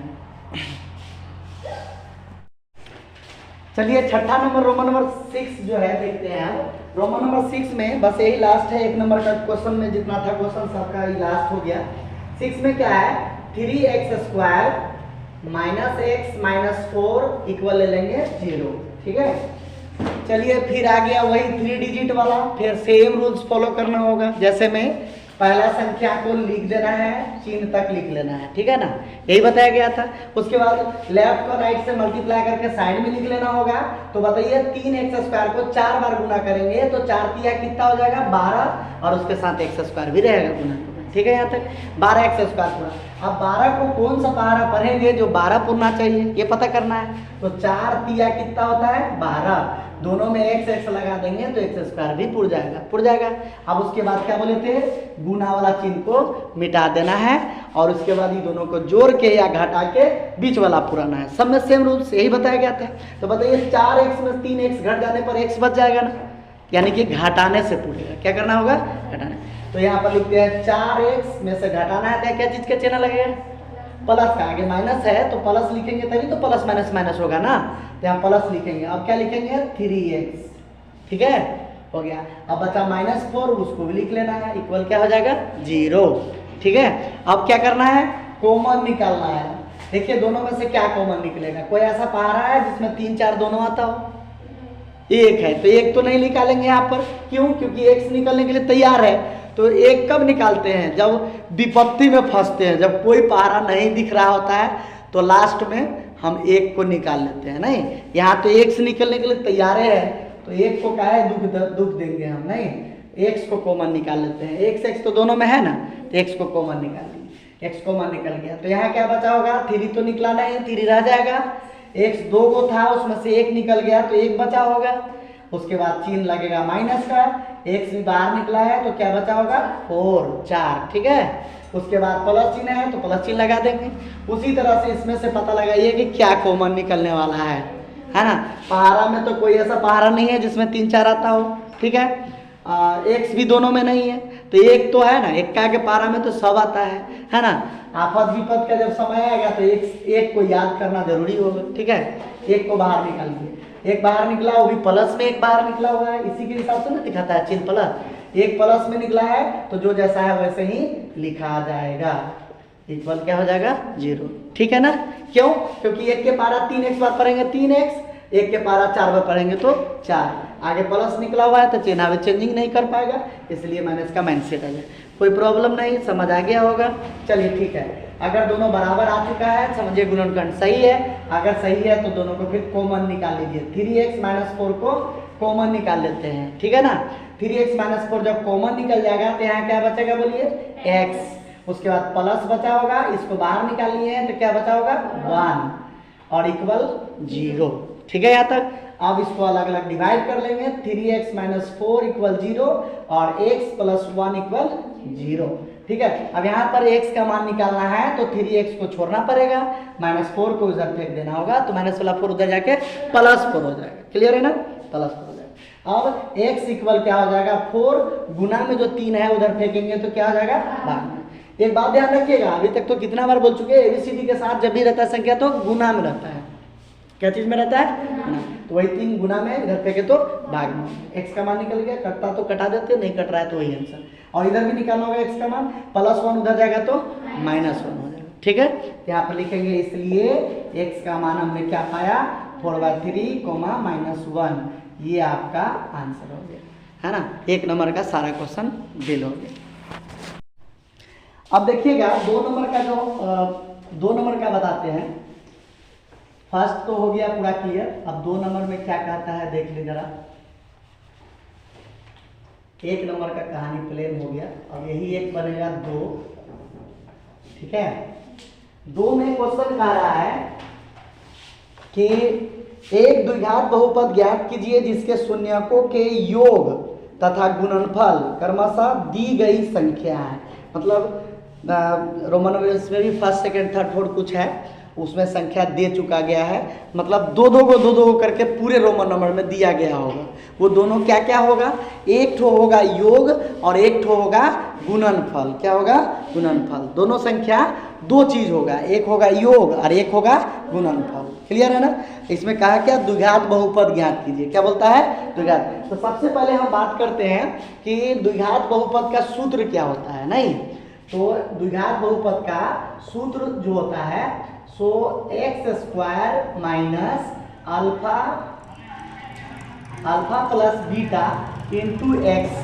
चलिए छठा नंबर, रोमन नंबर 6 जो है देखते हैं हम। रोमन नंबर 6 में बस यही लास्ट है, 1 नंबर का क्वेश्चन में जितना था क्वेश्चन सबका ही लास्ट हो गया। 6 में क्या है, 3x² -x -4 इक्वल ले लेंगे 0। ठीक है, चलिए फिर आ गया वही 3 डिजिट वाला, फिर सेम रूल्स फॉलो करना होगा। जैसे में पहला संख्या को लिख देना है, चिन्ह तक लिख लेना है। ठीक है ना, यही बताया गया था। उसके बाद लेफ्ट को राइट से मल्टीप्लाई करके साइड में लिख लेना होगा। तो बताइए 3x² को 4 बार गुना करेंगे तो 4 तिया कितना हो जाएगा, 12, और उसके साथ x² भी रहेगा गुना। ठीक है, यहाँ तक 12x² पूरा। अब 12 को कौन सा पहाड़ा पढ़ेंगे जो 12 पूरना चाहिए, ये पता करना है। तो 4 तिया कितना होता है, 12, दोनों में x लगा देंगे तो x² भी पुर जाएगा। अब उसके बाद क्या बोले थे, गुना वाला चिन्ह को मिटा देना है, और उसके बाद ये दोनों को जोड़ के या घटा के बीच वाला पुराना है। सब में सेम रूल्स यही बताया गया था। तो बताइए 4x में 3x घट जाने पर x बच जाएगा ना, यानी कि घटाने से पूरेगा। क्या करना होगा, घटाने। तो यहाँ पर लिखते हैं 4x में से घटाना है, तो क्या चीज का चिन्ह लगेगा, प्लस का। आगे माइनस है तो प्लस लिखेंगे तभी तो प्लस माइनस माइनस होगा ना, तो यहाँ प्लस लिखेंगे। अब क्या लिखेंगे, 3x। ठीक है, हो गया। अब बचा -4, उसको भी लिख लेना है, इक्वल क्या हो जाएगा, 0। ठीक है, अब क्या करना है, कॉमन निकालना है। देखिए दोनों में से क्या कॉमन निकलेगा, कोई ऐसा पहाड़ा है जिसमें 3 4 दोनों आता हो, एक है तो एक तो नहीं निकालेंगे यहाँ पर। क्यों, क्योंकि x निकलने के लिए तैयार है। तो एक कब निकालते हैं, जब विपत्ति में फंसते हैं, जब कोई पहाड़ा नहीं दिख रहा होता है तो लास्ट में हम एक को निकाल लेते हैं। नहीं, यहाँ तो x निकलने के लिए तैयार है, तो एक को काहे दुख देंगे हम, नहीं, x को कॉमन निकाल लेते हैं। x तो दोनों में है ना, तो x को कॉमन निकाल लिया, x कॉमन निकल गया। तो यहाँ क्या बचा होगा, 3 तो निकला नहीं, 3 रह जाएगा। x 2 को था, उसमें से 1 निकल गया तो 1 बचा होगा। उसके बाद चिन्ह लगेगा माइनस का, x भी बाहर निकला है तो क्या बचा होगा, 4। ठीक है, उसके बाद प्लस चिन्ह है तो प्लस चिन्ह लगा देंगे। उसी तरह से इसमें से पता लगाइए कि क्या कॉमन निकलने वाला है ना। पहाड़ा में तो कोई ऐसा पहाड़ा नहीं है जिसमें 3 4 आता हो। ठीक है, x भी दोनों में नहीं है, तो एक तो है ना, एक का के पहाड़ा में तो सब आता है ना। आफत विपत का जब समय आएगा तो एक को याद करना जरूरी होगा। ठीक है, एक को बाहर निकाल दिए, एक बाहर निकला, वो भी प्लस में एक बाहर निकला हुआ है, इसी के हिसाब से ना दिखाता है चिन्ह प्लस। एक प्लस में निकला है तो जो जैसा है वैसे ही लिखा जाएगा, इक्वल क्या हो जाएगा, 0। ठीक है ना, क्यों, क्योंकि एक के पारा 3x बार पढ़ेंगे 3x, एक के पारा 4 बार पढ़ेंगे तो 4। आगे प्लस निकला हुआ है तो चिन्ह अभी चेंजिंग नहीं कर पाएगा, इसलिए मैंने इसका माइनसेट आ जाए। कोई प्रॉब्लम नहीं, समझ आ गया होगा। चलिए ठीक है, अगर दोनों बराबर आ चुका है समझिए गुणनखंड सही है। अगर सही है तो दोनों को फिर कॉमन निकाल लीजिए, 3x - 4 को कॉमन निकाल लेते हैं। ठीक है ना, 3x - 4 जब कॉमन निकल जाएगा तो यहाँ क्या बचेगा, बोलिए, x। उसके बाद प्लस बचा होगा, इसको बाहर निकाल लिए हैं तो क्या बचा होगा, 1 और इक्वल 0। ठीक है, यहाँ तक। अब इसको अलग अलग डिवाइड कर लेंगे, 3x - 4 इक्वल 0 और x + 1 इक्वल 0। ठीक है, अब यहाँ पर x का मान निकालना है तो 3x को छोड़ना पड़ेगा, -4 को उधर फेंक देना होगा, तो माइनस वाला 4 उधर जाके +4 हो जाएगा। क्लियर है ना, +4 हो जाएगा। अब x इक्वल क्या हो जाएगा, 4 गुना में जो 3 है उधर फेंकेंगे तो क्या हो जाएगा, भाग में। एक बात ध्यान रखिएगा, अभी तक तो कितना बार बोल चुके हैं, ABCD के साथ जब भी रहता है संख्या तो गुना में रहता है। क्या चीज में रहता है, गुना। तो वही 3 गुना में इधर फेंके तो भाग में। x का मान निकल गया, कटता तो कटा देते, नहीं कट रहा है तो वही आंसर। और इधर भी निकालना होगा x का मान, +1 उधर जाएगा तो -1 हो जाएगा। ठीक है, यहाँ पर लिखेंगे, इसलिए x का मान हमने क्या पाया, 4/3, -1। ये आपका आंसर हो गया, है ना। 1 नंबर का सारा क्वेश्चन बिल हो गया। अब देखिएगा 2 नंबर का जो 2 नंबर का बताते हैं। फर्स्ट तो हो गया पूरा क्लियर। अब 2 नंबर में क्या कहता है देख लीजिए जरा। 1 नंबर का कहानी प्लेन हो गया। अब यही एक बनेगा 2, ठीक है। 2 में क्वेश्चन कह रहा है कि एक द्विघात बहुपद ज्ञात कीजिए जिसके शून्यकों के योग तथा गुणनफल क्रमशः दी गई संख्या है। मतलब रोमन में भी फर्स्ट सेकंड थर्ड फोर्थ कुछ है, उसमें संख्या दे चुका गया है। मतलब 2-2 करके पूरे रोमन नंबर में दिया गया होगा। वो दोनों क्या क्या होगा, एक ठो होगा योग और एक ठो होगा गुणनफल। क्या होगा, गुणनफल। दोनों संख्या 2 चीज होगा, एक होगा योग और एक होगा गुणनफल। क्लियर है ना। इसमें कहा क्या, द्विघात बहुपद ज्ञात कीजिए। क्या बोलता है, द्विघात। तो सबसे पहले हम बात करते हैं कि द्विघात बहुपद का सूत्र क्या होता है। नहीं तो द्विघात बहुपद का सूत्र जो होता है सो x² minus alpha plus beta into x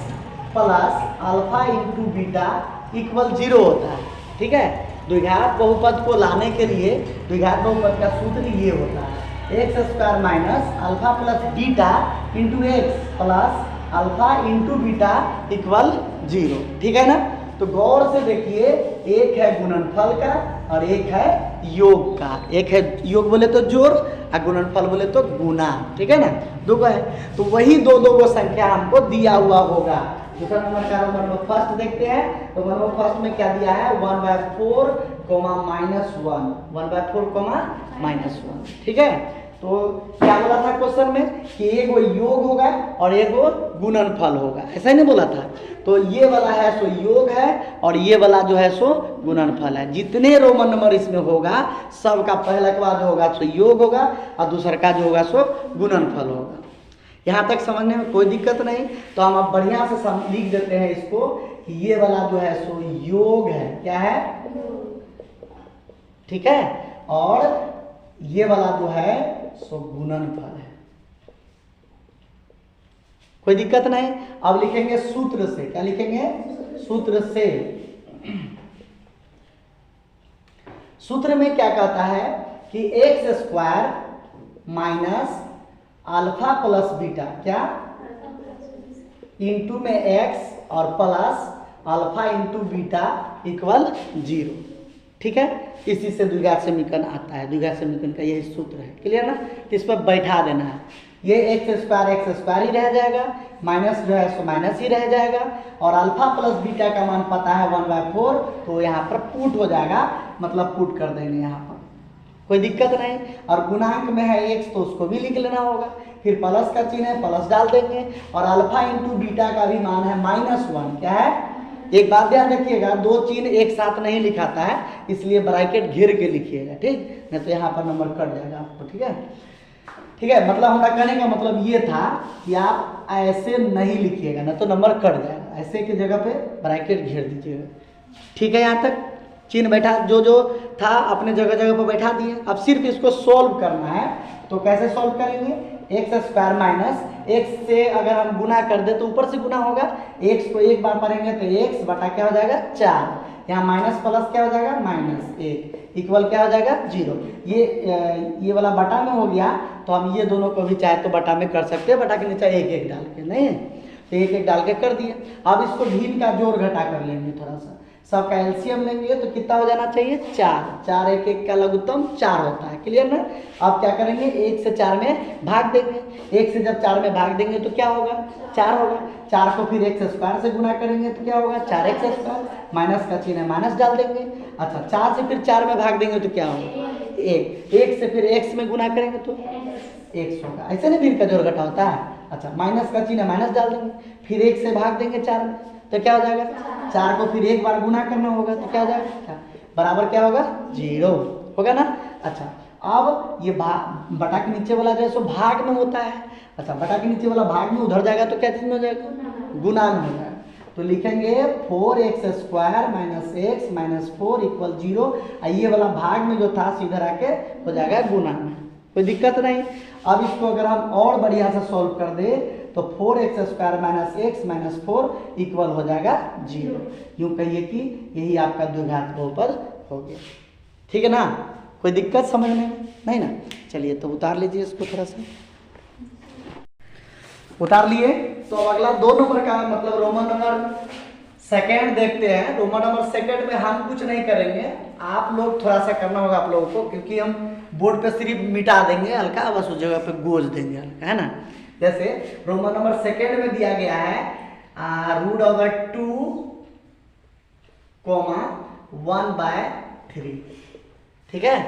plus alpha into beta equal 0 होता है। ठीक है। द्विघात बहुपद को लाने के लिए द्विघात बहुपद का सूत्र ये होता है x² minus alpha plus beta into x plus alpha into beta equal 0। ठीक है ना। तो गौर से देखिए, एक है गुणनफल का और एक है योग का। एक है योग बोले तो जोड़ और गुणनफल बोले तो गुना। ठीक है ना, 2 है। तो वही 2 को संख्या हमको दिया हुआ होगा। दूसरा नंबर का रोमन नंबर फर्स्ट देखते हैं। तो रोमन नंबर फर्स्ट में क्या दिया है, 1/4 -1 1/4 -1। ठीक है। तो क्या बोला था क्वेश्चन में कि एक वो योग होगा और एक वो गुणनफल होगा, ऐसा ही नहीं बोला था। तो ये वाला है सो योग है और ये वाला जो है सो गुणनफल है। जितने रोमन नंबर इसमें होगा सबका पहला का जो होगा सो योग होगा और दूसरा का जो होगा सो गुणनफल होगा। यहाँ तक समझने में कोई दिक्कत नहीं। तो हम अब बढ़िया से लिख देते हैं इसको कि ये वाला जो है सो योग है। क्या है, ठीक है। और ये वाला जो है सो गुणनफल है। कोई दिक्कत नहीं। अब लिखेंगे सूत्र से। क्या लिखेंगे, सूत्र से। सूत्र में क्या कहता है कि x² minus alpha plus beta, क्या इंटू में x और plus alpha into beta equal 0। ठीक है। इसी से द्विघात समीकरण आता है। द्विघात समीकरण का यही सूत्र है। क्लियर ना। तो इस पर बैठा देना है। ये x² ही रह जाएगा, माइनस जो है सो माइनस ही रह जाएगा और अल्फा प्लस बीटा का मान पता है 1/4। तो यहाँ पर पुट हो जाएगा, मतलब पुट कर देंगे यहाँ पर, कोई दिक्कत नहीं। और गुणांक में है x तो उसको भी लिख लेना होगा। फिर प्लस का चिन्ह है, प्लस डाल देंगे और अल्फा इंटू बीटा का भी मान है -1। क्या है, एक बात ध्यान रखिएगा, 2 चिन्ह एक साथ नहीं लिखाता है, इसलिए ब्रैकेट घेर के लिखिएगा। ठीक, नहीं तो यहाँ पर नंबर कट जाएगा आपको। ठीक है। ठीक है। मतलब हमारा कहने का मतलब ये था कि आप ऐसे नहीं लिखिएगा ना तो नंबर कट जाएगा। ऐसे की जगह पे ब्रैकेट घेर दीजिएगा। ठीक है। यहाँ तक चिन्ह बैठा, जो था अपने जगह पर बैठा दिए। अब सिर्फ इसको सॉल्व करना है। तो कैसे सॉल्व करेंगे, x² माइनस x से अगर हम गुना कर दे तो ऊपर से गुना होगा। x को एक बार पढ़ेंगे तो x बटा क्या हो जाएगा 4। यहाँ माइनस प्लस क्या हो जाएगा -1 इक्वल क्या हो जाएगा 0। ये वाला बटा में हो गया तो हम ये दोनों को भी चाहे तो बटा में कर सकते हैं। बटा के नीचे 1 डाल के, नहीं तो 1 डाल के कर दिए। अब इसको भिन्न का जोड़ घटा कर लेंगे थोड़ा सा। सबका एलसीएम लेंगे तो कितना हो जाना चाहिए 4। 4 1 1 का लघुत्तम 4 होता है। क्लियर ना। अब क्या करेंगे, 1 से 4 में भाग देंगे। 1 से जब 4 में भाग देंगे तो क्या होगा 4 होगा। 4 को फिर x² से गुना करेंगे तो क्या होगा 4x²। माइनस का चिन्ह है, माइनस डाल देंगे। अच्छा, 4 से फिर 4 में भाग देंगे तो क्या होगा 1 से फिर x में गुना करेंगे तो x होगा। ऐसे नहीं भिन्न का जोड़ घटा होता है। अच्छा, माइनस का चिन्ह है, माइनस डाल देंगे। फिर 1 से भाग देंगे 4 में तो क्या हो जाएगा 4 को फिर एक बार गुना करना होगा तो क्या हो जाएगा बराबर क्या होगा 0 होगा ना। अच्छा, अब ये बटा के नीचे वाला जो है सो भाग में होता है। अच्छा, बटा के नीचे वाला भाग में उधर जाएगा तो क्या चीज में हो जाएगा, गुना में हो जाएगा। तो लिखेंगे 4x² minus x minus 4 equal 0। ये वाला भाग में जो था सीधा आके हो जाएगा गुना में, कोई दिक्कत नहीं। अब इसको अगर हम और बढ़िया से सॉल्व कर दे तो 4x² minus x minus 4 equal हो जाएगा 0। यूँ कहिए कि यही आपका द्विघात बहुपद हो गया। ठीक है ना, कोई दिक्कत समझने में नहीं ना। चलिए तो उतार लीजिए इसको थोड़ा सा, उतार लिए। तो अगला 2 नंबर का मतलब रोमन नंबर सेकंड देखते हैं। रोमन नंबर सेकंड में हम कुछ नहीं करेंगे, आप लोग थोड़ा सा करना होगा आप लोगों को, क्योंकि हम बोर्ड पे सिर्फ मिटा देंगे हल्का, बस उस जगह पे गोज देंगे हल्का, है ना। जैसे रोमन नंबर सेकंड में दिया गया है √2 1/3। ठीक है,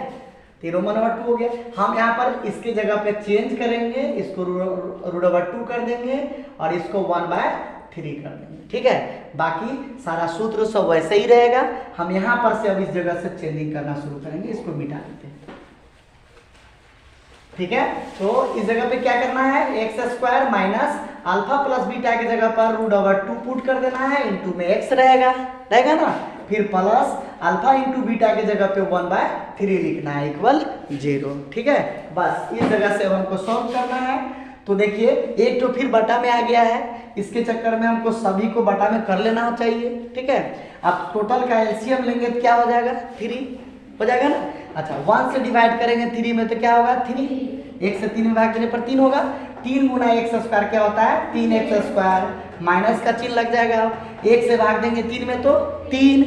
तो रोमन नंबर 2 हो गया। हम यहाँ पर इसके जगह पे चेंज करेंगे, इसको √2 कर देंगे और इसको 1/3 कर देंगे। ठीक है, बाकी सारा सूत्र सब वैसे ही रहेगा। हम यहाँ पर से अब इस जगह से चेंजिंग करना शुरू करेंगे, इसको मिटा देते हैं। ठीक है, तो इस जगह पे क्या करना है, x² minus alpha plus beta की जगह पर √2 पुट कर देना है, इंटू में x रहेगा ना, फिर प्लस अल्फा इंटू बीटा की जगह पे 1/3 लिखना है इक्वल 0। ठीक है, बस इस जगह से हमको सॉल्व करना है। तो देखिए एक तो फिर बटा में आ गया है, इसके चक्कर में हमको सभी को बटा में कर लेना चाहिए। ठीक है, अब टोटल का एलसीएम लेंगे तो क्या हो जाएगा, 3 हो जाएगा ना। अच्छा, 1 से डिवाइड करेंगे 3 में तो क्या होगा, 3। 1 से 3 में भाग देने पर 3 होगा। 3 गुना x² क्या होता है, 3x², माइनस का चिन्ह लग जाएगा। 1 से भाग देंगे 3 में तो 3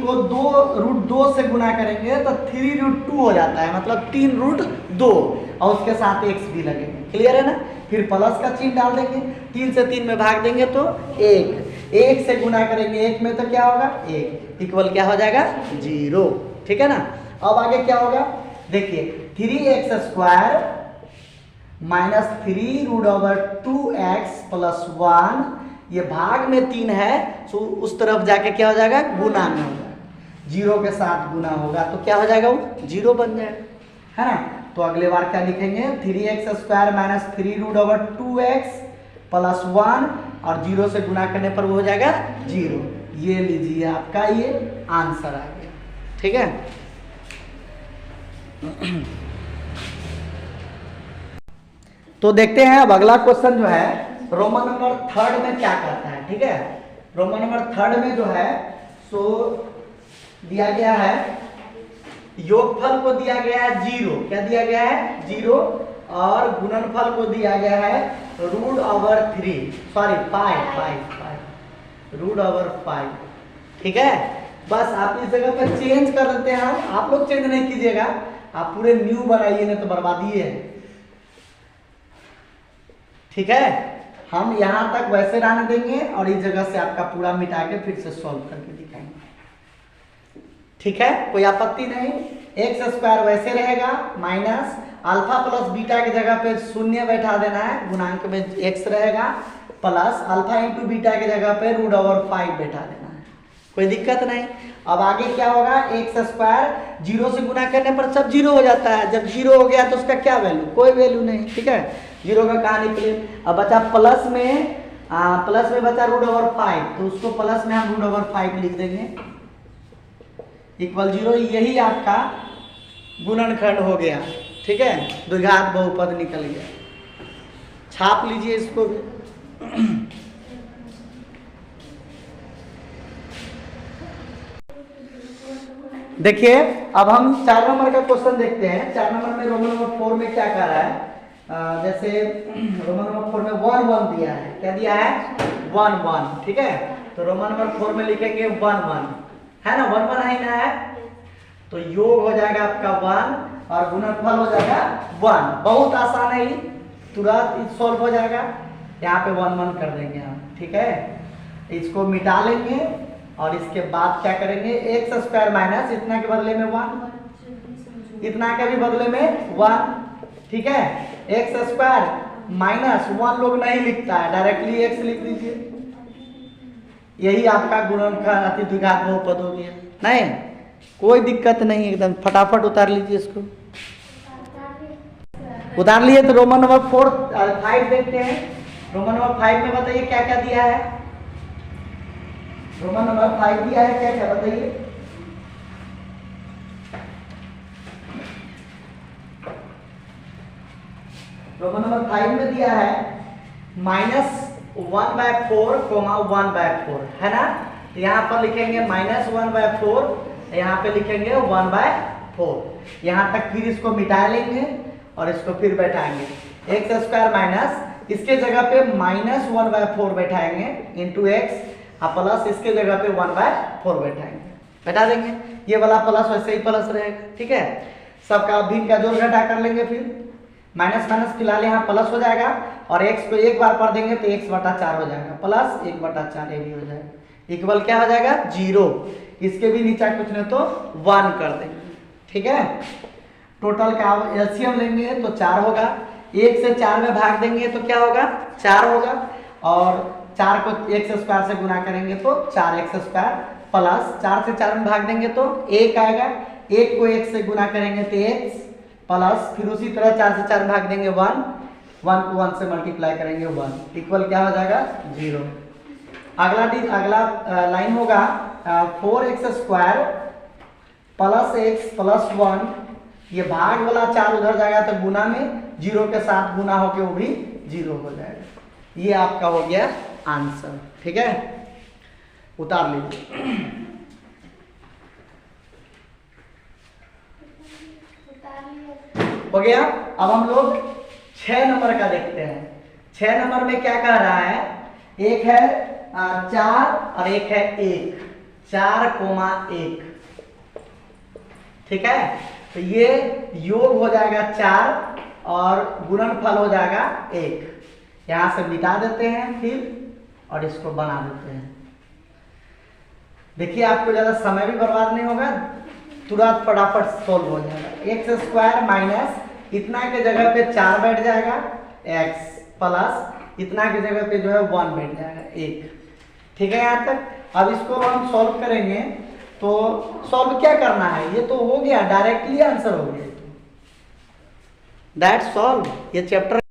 को √2 से गुना करेंगे तो 3√2 हो जाता है, मतलब 3√2 और उसके साथ x भी लगेंगे। क्लियर है ना। फिर प्लस का चिन्ह डाल देंगे, 3 से 3 में भाग देंगे तो 1 से गुना करेंगे 1 में तो क्या होगा, 1 इक्वल क्या हो जाएगा, 0। ठीक है ना। अब आगे क्या होगा, देखिए 3x² माइनस 3√2x प्लस 1, ये भाग में 3 है तो उस तरफ जाके क्या हो जाएगा, गुना में होगा, 0 के साथ गुना होगा तो क्या हो जाएगा, वो 0 बन जाएगा, है ना। तो अगले बार क्या लिखेंगे, 3x² माइनस 3√2x प्लस 1 और 0 से गुना करने पर वो हो जाएगा 0। ये लीजिए आपका ये आंसर आ गया। ठीक है, तो देखते हैं अब अगला क्वेश्चन जो है रोमन नंबर 3 में क्या करता है। ठीक है, रोमन नंबर 3 में जो है सो दिया गया है, योगफल को दिया गया है 0, क्या दिया गया है 0, और गुणनफल को दिया गया है √5। ठीक है, बस आप इस जगह पर चेंज कर देते हैं। आप लोग चेंज नहीं कीजिएगा, आप पूरे न्यू बनाइए, नहीं तो बर्बादी है। ठीक है, हम यहां तक वैसे रहने देंगे और इस जगह से आपका पूरा मिटा के फिर से सॉल्व करके दिखाएंगे। ठीक है, कोई आपत्ति नहीं। x² वैसे रहेगा, माइनस अल्फा प्लस बीटा की जगह पे 0 बैठा देना है, गुणांक में x रहेगा, प्लस अल्फा इंटू बीटा की जगह पे √5 बैठा देना है, कोई दिक्कत नहीं। अब आगे क्या होगा, x² 0 से गुना करने पर सब 0 हो जाता है। जब 0 हो गया तो उसका क्या वैल्यू, कोई वैल्यू नहीं। ठीक है, 0 का कहाँ निकले। अब बचा प्लस में बचा √5, तो उसको प्लस में हम √5 लिख देंगे इक्वल 0। यही आपका गुणनखंड हो गया। ठीक है, द्विघात बहुपद निकल गया। छाप लीजिए इसको भी। देखिए अब हम 4 नंबर का क्वेश्चन देखते हैं। 4 नंबर में रोमन नंबर 4 में क्या कर रहा है, जैसे रोमन नंबर 4 में 1 दिया है, क्या दिया है 1। ठीक है, तो रोमन नंबर 4 में लिखेंगे 1 है ना, 1 है ना, है तो योग हो जाएगा आपका 1 और गुणनफल हो जाएगा 1। बहुत आसान है, तुरंत सॉल्व हो जाएगा। यहाँ पे 1 कर देंगे हम। ठीक है, इसको मिटा लेंगे और इसके बाद क्या करेंगे, x² माइनस इतना के बदले में 1, इतना के भी बदले में 1। ठीक है, x² माइनस 1 लोग नहीं लिखता है, डायरेक्टली x लिख दीजिए। यही आपका गुणनखंड अति द्विघात बहुपद हो गया। नहीं, कोई दिक्कत नहीं, एकदम फटाफट उतार लीजिए इसको। उतार लिए तो रोमन नंबर 5 देखते हैं। रोमन नंबर 5 में बताइए क्या क्या दिया है। रोमन नंबर 5 दिया है, क्या क्या बताइए। रोमन नंबर 5 में दिया है -1/4, 1/4 है ना। यहाँ पर लिखेंगे -1/4, यहाँ पे लिखेंगे 1/4। यहाँ तक फिर इसको मिटा लेंगे और इसको फिर बैठाएंगे x² माइनस इसके जगह पे -1/4 बैठाएंगे इंटू एक्स, और प्लस इसके जगह पे 1/4 बैठाएंगे, बैठा देंगे। ये वाला प्लस वैसे ही प्लस रहेगा, ठीक है। सबका भिन्न का जोड़ घटा कर लेंगे, फिर माइनस माइनस फिलहाल यहाँ प्लस हो जाएगा, और x को एक बार पढ़ देंगे तो x/4 हो जाएगा, प्लस 1/4 ये भी हो जाएगा, इक्वल क्या हो जाएगा 0। इसके भी नीचे कुछ नहीं तो 1 कर देंगे, ठीक है। टोटल का एलसीएम लेंगे तो 4 होगा, 1 से 4 में भाग देंगे तो क्या होगा 4 होगा, और 4 को x² से गुना करेंगे तो 4x² प्लस 4 से 4 में भाग देंगे तो 1 आएगा, 1 को 1 से गुना करेंगे तो x प्लस फिर उसी तरह 4 से 4 में भाग देंगे 1, 1 को 1 से मल्टीप्लाई करेंगे 1, इक्वल क्या हो जाएगा 0। अगला लाइन होगा 4x² प्लस x प्लस 1, ये भाग वाला 4 उधर जाएगा तो गुना में 0 के साथ गुना होके वो भी 0 हो जाएगा। ये आपका हो गया आंसर, ठीक है, उतार लीजिए। हो गया। अब हम लोग 6 नंबर का देखते हैं। 6 नंबर में क्या कह रहा है, एक है 4 और एक है 1, 4,1, ठीक है। तो ये योग हो जाएगा 4 और गुणनफल हो जाएगा 1। यहां से मिटा देते हैं फिर और इसको बना देते हैं। देखिए आपको ज्यादा समय भी बर्बाद नहीं होगा, तुरंत फटाफट सोल्व हो जाएगा। x² माइनस इतना के जगह पे 4 बैठ जाएगा, x प्लस इतना के जगह पे जो है 1 बैठ जाएगा 1, ठीक है यहाँ तक। अब इसको हम सॉल्व करेंगे तो सॉल्व क्या करना है, ये तो हो गया, डायरेक्टली आंसर हो गया, दैट्स सॉल्व। ये चैप्टर